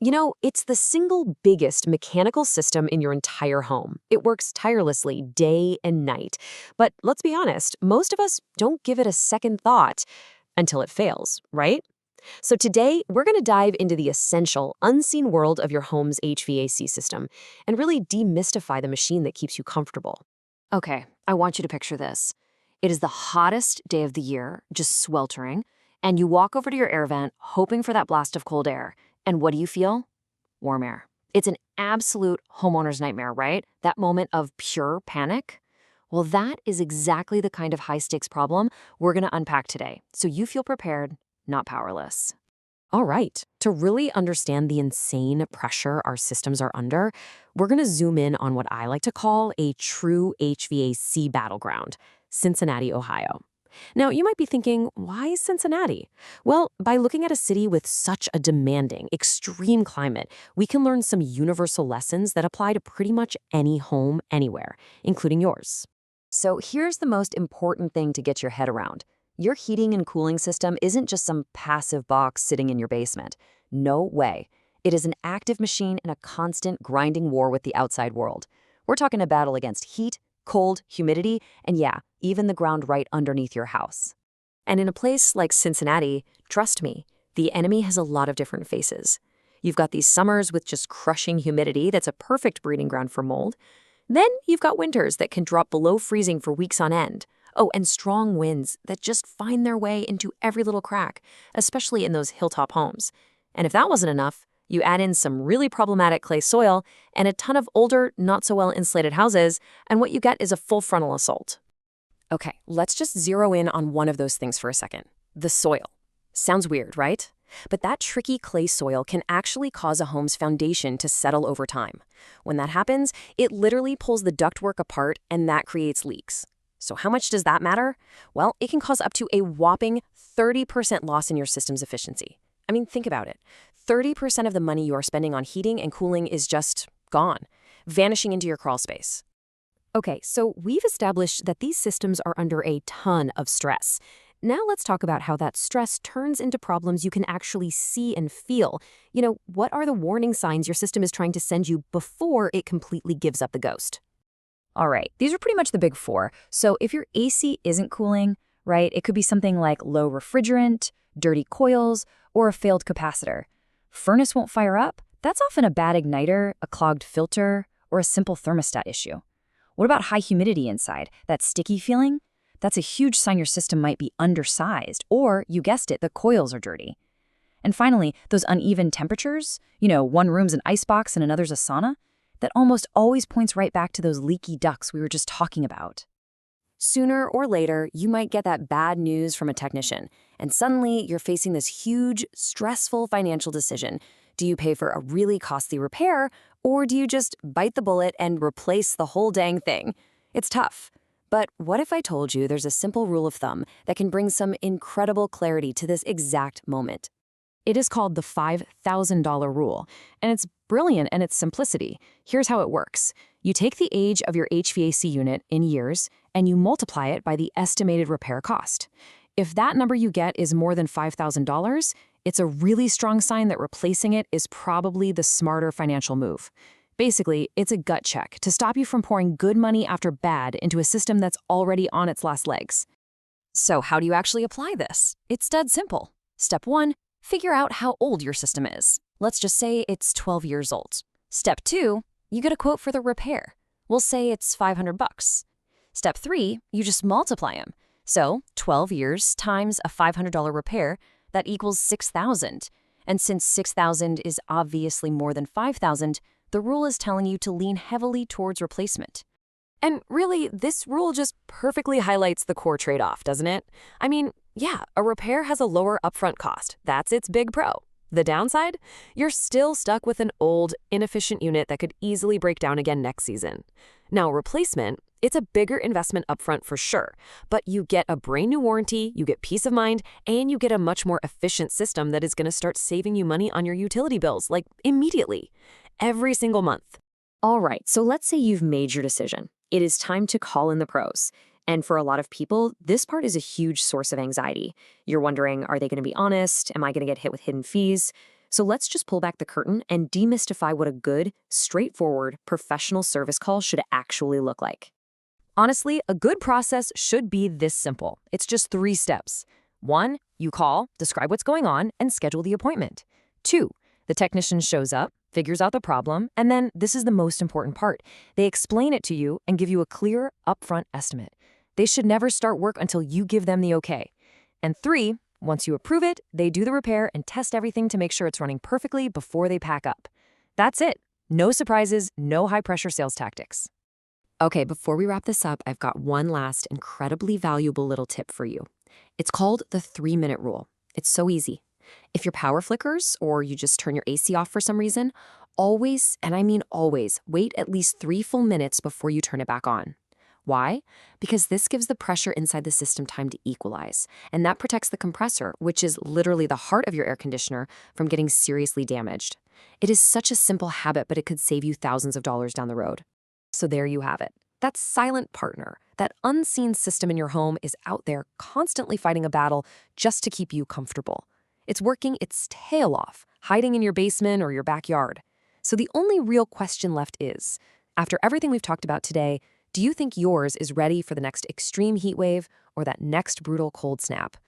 It's the single biggest mechanical system in your entire home. It works tirelessly day and night. But let's be honest, most of us don't give it a second thought until it fails, right? So today, we're going to dive into the essential, unseen world of your home's HVAC system and really demystify the machine that keeps you comfortable. Okay, I want you to picture this. It is the hottest day of the year, just sweltering, and you walk over to your air vent hoping for that blast of cold air. And what do you feel? Warm air. It's an absolute homeowner's nightmare, right? That moment of pure panic. Well, that is exactly the kind of high-stakes problem we're going to unpack today, so you feel prepared, not powerless. All right, to really understand the insane pressure our systems are under, we're going to zoom in on what I like to call a true HVAC battleground, Cincinnati, Ohio. Now, you might be thinking, why Cincinnati? Well, by looking at a city with such a demanding, extreme climate, we can learn some universal lessons that apply to pretty much any home anywhere, including yours. So here's the most important thing to get your head around. Your heating and cooling system isn't just some passive box sitting in your basement. No way. It is an active machine in a constant grinding war with the outside world. We're talking a battle against heat, cold, humidity, and yeah, even the ground right underneath your house. And in a place like Cincinnati, trust me, the enemy has a lot of different faces. You've got these summers with just crushing humidity that's a perfect breeding ground for mold. Then you've got winters that can drop below freezing for weeks on end. Oh, and strong winds that just find their way into every little crack, especially in those hilltop homes. And if that wasn't enough, you add in some really problematic clay soil and a ton of older, not-so-well-insulated houses, and what you get is a full frontal assault. Okay, let's just zero in on one of those things for a second. The soil. Sounds weird, right? But that tricky clay soil can actually cause a home's foundation to settle over time. When that happens, it literally pulls the ductwork apart, and that creates leaks. So how much does that matter? Well, it can cause up to a whopping 30% loss in your system's efficiency. I mean, think about it. 30% of the money you are spending on heating and cooling is just gone, vanishing into your crawl space. Okay, so we've established that these systems are under a ton of stress. Now let's talk about how that stress turns into problems you can actually see and feel. What are the warning signs your system is trying to send you before it completely gives up the ghost? All right, these are pretty much the big four. So if your AC isn't cooling, right, it could be something like low refrigerant, dirty coils, or a failed capacitor. Furnace won't fire up? That's often a bad igniter, a clogged filter, or a simple thermostat issue. What about high humidity inside? That sticky feeling? That's a huge sign your system might be undersized, or, you guessed it, the coils are dirty. And finally, those uneven temperatures, one room's an icebox and another's a sauna, that almost always points right back to those leaky ducts we were just talking about. Sooner or later, you might get that bad news from a technician, and suddenly you're facing this huge, stressful financial decision. Do you pay for a really costly repair, or do you just bite the bullet and replace the whole dang thing? It's tough. But what if I told you there's a simple rule of thumb that can bring some incredible clarity to this exact moment? It is called the $5,000 rule, and it's brilliant in its simplicity. Here's how it works. You take the age of your HVAC unit in years, and you multiply it by the estimated repair cost. If that number you get is more than $5,000, it's a really strong sign that replacing it is probably the smarter financial move. Basically, it's a gut check to stop you from pouring good money after bad into a system that's already on its last legs. So how do you actually apply this? It's dead simple. Step 1. Figure out how old your system is. Let's just say it's 12 years old. Step 2, you get a quote for the repair. We'll say it's $500. Step 3, you just multiply them. So 12 years times a $500 repair, that equals $6,000. And since $6,000 is obviously more than $5,000, the rule is telling you to lean heavily towards replacement. And really, this rule just perfectly highlights the core trade-off, doesn't it? I mean, yeah, a repair has a lower upfront cost. That's its big pro. The downside? You're still stuck with an old, inefficient unit that could easily break down again next season. Now, replacement, it's a bigger investment upfront for sure, but you get a brand new warranty, you get peace of mind, and you get a much more efficient system that is going to start saving you money on your utility bills, like immediately, every single month. All right, so let's say you've made your decision. It is time to call in the pros. And for a lot of people, this part is a huge source of anxiety. You're wondering, are they going to be honest? Am I going to get hit with hidden fees? So let's just pull back the curtain and demystify what a good, straightforward, professional service call should actually look like. Honestly, a good process should be this simple. It's just 3 steps. 1, you call, describe what's going on, and schedule the appointment. 2, the technician shows up, figures out the problem, and then, this is the most important part, they explain it to you and give you a clear, upfront estimate. They should never start work until you give them the okay. And 3, once you approve it, they do the repair and test everything to make sure it's running perfectly before they pack up. That's it. No surprises, no high-pressure sales tactics. Okay, before we wrap this up, I've got one last incredibly valuable little tip for you. It's called the 3-minute rule. It's so easy. If your power flickers or you just turn your AC off for some reason, always, and I mean always, wait at least 3 full minutes before you turn it back on. Why? Because this gives the pressure inside the system time to equalize, and that protects the compressor, which is literally the heart of your air conditioner, from getting seriously damaged. It is such a simple habit, but it could save you thousands of dollars down the road. So there you have it. That silent partner, that unseen system in your home is out there constantly fighting a battle just to keep you comfortable. It's working its tail off, hiding in your basement or your backyard. So the only real question left is, after everything we've talked about today, do you think yours is ready for the next extreme heat wave or that next brutal cold snap?